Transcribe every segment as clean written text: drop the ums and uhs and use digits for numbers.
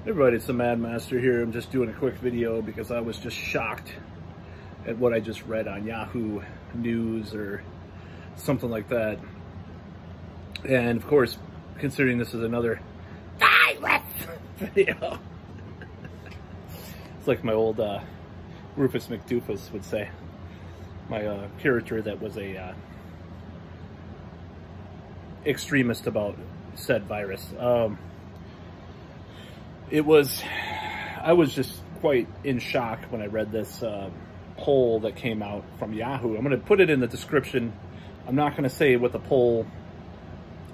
Everybody, it's the Mad Master here. I'm just doing a quick video because I was just shocked at what I just read on Yahoo News or something like that. And of course, considering this is another video, it's like my old Rufus McDoofus would say. My character that was a extremist about said virus. I was just quite in shock when I read this poll that came out from Yahoo. I'm going to put it in the description. I'm not going to say what the poll,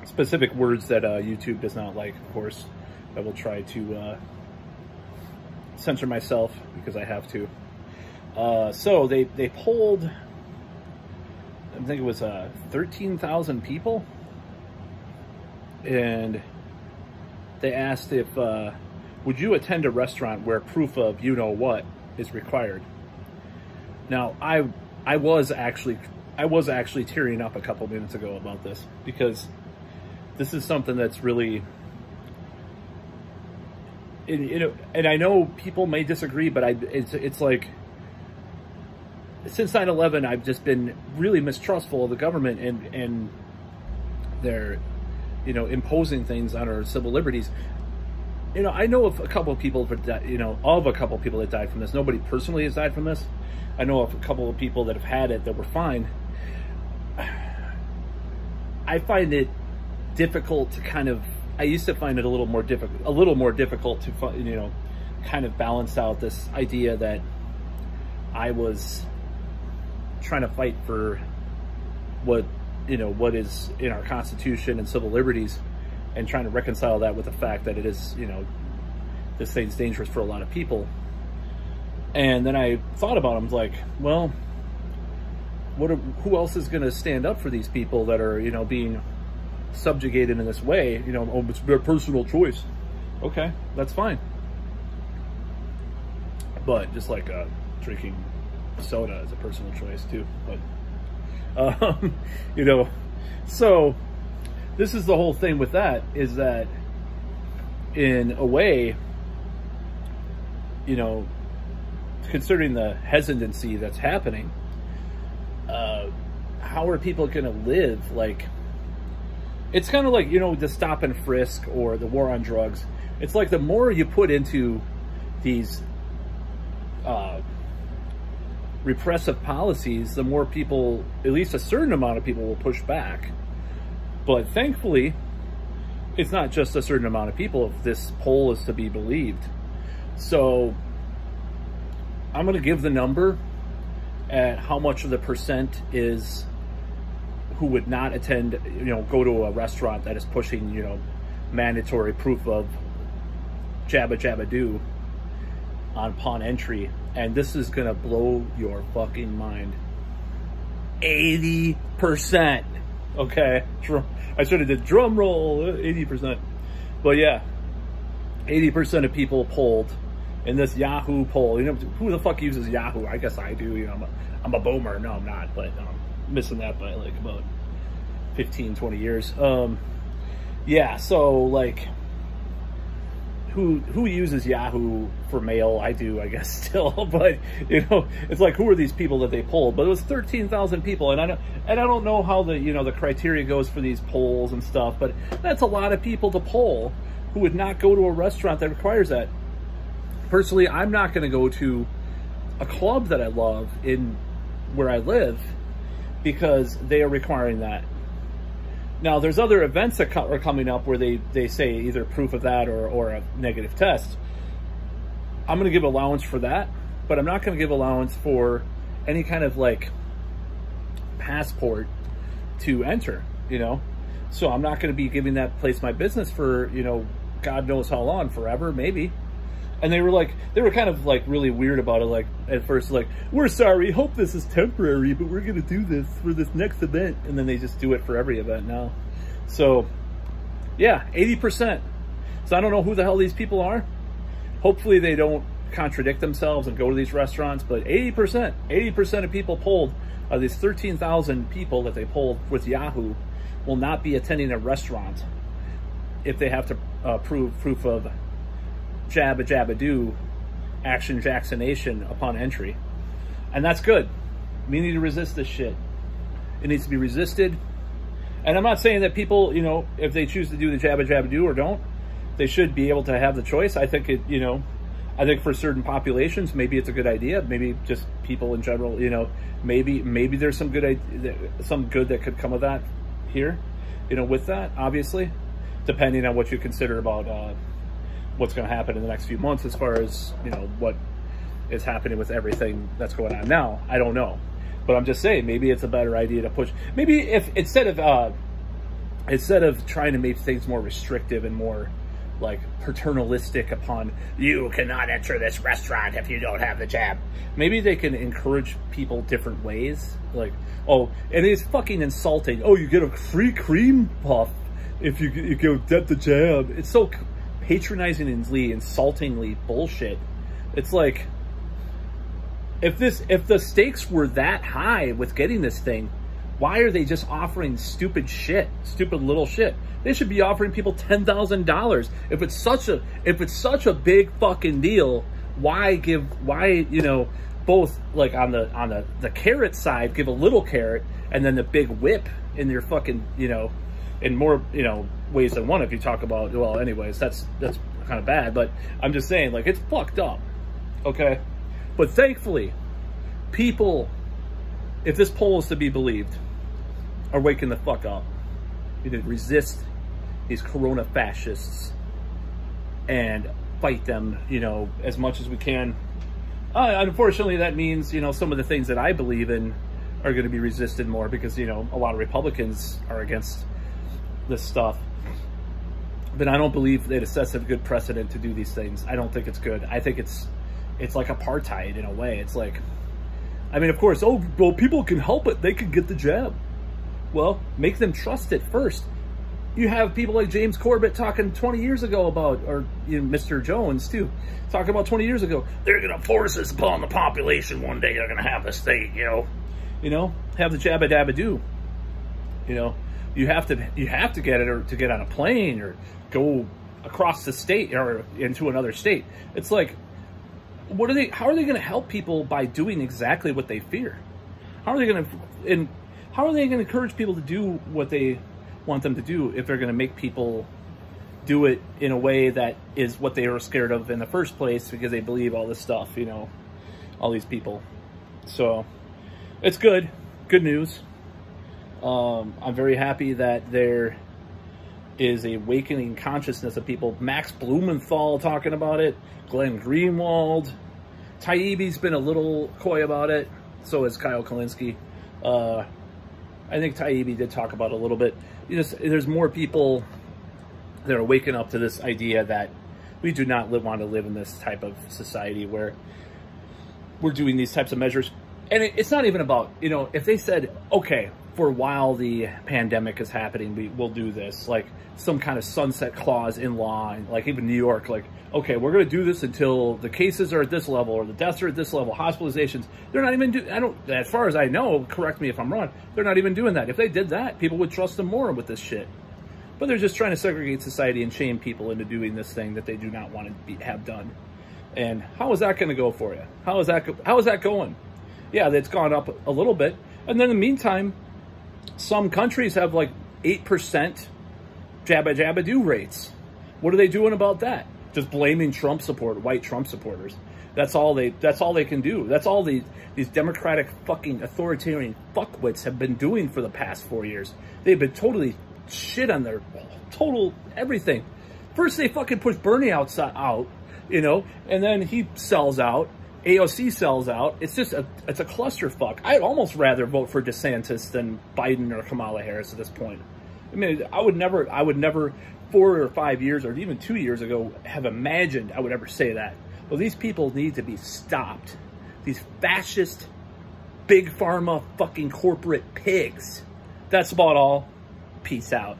specific words that YouTube does not like, of course. I will try to censor myself because I have to. So they polled, I think it was 13,000 people. And they asked if, would you attend a restaurant where proof of you-know-what is required? Now, I was actually tearing up a couple minutes ago about this, because this is something that's really, and I know people may disagree, but it's like, since 9/11, I've just been really mistrustful of the government and their, imposing things on our civil liberties. I know of a couple of people that died from this. Nobody personally has died from this. I know of a couple of people that have had it that were fine. I find it difficult to I used to find it a little more difficult to, kind of balance out this idea that I was trying to fight for what is in our Constitution and civil liberties, and trying to reconcile that with the fact that it is, this thing's dangerous for a lot of people. And then I thought about it. I was like, well, who else is going to stand up for these people that are, being subjugated in this way? Oh, it's their personal choice. Okay, that's fine. But just like drinking soda is a personal choice too. But, so this is the whole thing with that, is that in a way, considering the hesitancy that's happening, how are people going to live? Like, it's kind of like, the stop and frisk or the war on drugs. It's like the more you put into these repressive policies, the more people, at least a certain amount of people, will push back. But thankfully, it's not just a certain amount of people, if this poll is to be believed. So I'm going to give the number at how much of the percent is who would not attend, go to a restaurant that is pushing, mandatory proof of Jabbadabbadoo upon entry. And this is going to blow your fucking mind. 80%. Okay, I should have did drum roll, 80%. But yeah, 80% of people polled in this Yahoo poll. Who the fuck uses Yahoo? I guess I do. I'm a boomer. No, I'm not, but I'm missing that by like about 15, 20 years. Yeah, so like, who uses Yahoo for mail? I do, I guess, still. But it's like, who are these people that they polled? But it was 13,000 people, and I don't know how the the criteria goes for these polls and stuff. But that's a lot of people to poll who would not go to a restaurant that requires that. Personally, I'm not going to go to a club that I love in where I live because they are requiring that. Now, there's other events that are coming up where they say either proof of that or a negative test. I'm going to give allowance for that, but I'm not going to give allowance for any kind of like passport to enter, So I'm not going to be giving that place my business for, God knows how long, forever, maybe. And they were kind of like really weird about it. Like at first, like, we're sorry, hope this is temporary, but we're going to do this for this next event. And then they just do it for every event now. So yeah, 80%. So I don't know who the hell these people are. Hopefully they don't contradict themselves and go to these restaurants, but 80% of people polled, these 13,000 people that they polled with Yahoo, will not be attending a restaurant if they have to prove proof of Jabbadabbadoo action vaccination upon entry. And that's good. We need to resist this shit. It needs to be resisted. And I'm not saying that people, you know, if they choose to do the Jabbadabbadoo or don't, they should be able to have the choice. I think it, you know, I think for certain populations, maybe it's a good idea. Maybe just people in general, you know, maybe there's some good that could come of that here, you know, with that, obviously, depending on what you consider about what's going to happen in the next few months as far as, you know, what is happening with everything that's going on now. I don't know. But I'm just saying, maybe it's a better idea to push. Maybe if instead of trying to make things more restrictive and more like paternalistic upon, you cannot enter this restaurant if you don't have the jab. Maybe they can encourage people different ways. Like, oh, and it's fucking insulting. Oh, you get a free cream puff if you go get the jab. It's so patronizingly, insultingly bullshit. It's like, if the stakes were that high with getting this thing, why are they just offering stupid little shit? They should be offering people $10,000. If it's such a big fucking deal, why, you know, both like on the carrot side, give a little carrot, and then the big whip in your fucking, you know, in more, you know, ways than one. If you talk about, well, anyways, that's kind of bad, but I'm just saying, like, it's fucked up. Okay. But thankfully, people, if this poll is to be believed, are waking the fuck up. We need to resist these corona fascists and fight them, you know, as much as we can. Unfortunately, that means, you know, some of the things that I believe in are going to be resisted more because, you know, a lot of Republicans are against this stuff. But I don't believe that it sets a good precedent to do these things. I don't think it's good. I think it's like apartheid in a way. It's like, I mean, of course, oh, well, people can help it. They can get the jab. Well, make them trust it first. You have people like James Corbett talking 20 years ago about, or you know, Mr. Jones too, talking about 20 years ago, they're going to force this upon the population one day. They're going to have this thing, you know, have the Jabbadabbadoo. You know, you have to get it, or to get on a plane or go across the state or into another state. It's like, how are they going to help people by doing exactly what they fear? How are they going to encourage people to do what they want them to do if they're going to make people do it in a way that is what they were scared of in the first place because they believe all this stuff, you know, all these people. So it's good news. I'm very happy that there is a awakening consciousness of people. Max Blumenthal talking about it, Glenn Greenwald, Taibbi's been a little coy about it, so is Kyle Kalinske. I think Taibbi did talk about it a little bit. There's more people that are waking up to this idea that we do not want to live in this type of society where we're doing these types of measures. And it's not even about, you know, if they said, okay, for a while the pandemic is happening, we'll do this, like some kind of sunset clause in law, like even New York, like, okay, we're going to do this until the cases are at this level or the deaths are at this level, hospitalizations. They're not even as far as I know, correct me if I'm wrong, they're not even doing that. If they did that, people would trust them more with this shit. But they're just trying to segregate society and shame people into doing this thing that they do not want to have done. And how is that going to go for you? How is that going? Yeah, it's gone up a little bit. And then in the meantime, some countries have like 8% Jabbadabbadoo rates. What are they doing about that? Just blaming white Trump supporters. That's all they can do. That's all these democratic fucking authoritarian fuckwits have been doing for the past 4 years. They've been totally shit on their total everything. First they fucking push Bernie out, you know, and then he sells out. AOC sells out. It's just it's a clusterfuck. I'd almost rather vote for DeSantis than Biden or Kamala Harris at this point. I mean, I would never 4 or 5 years or even 2 years ago have imagined I would ever say that. Well, these people need to be stopped. These fascist, big pharma, fucking corporate pigs. That's about all. Peace out.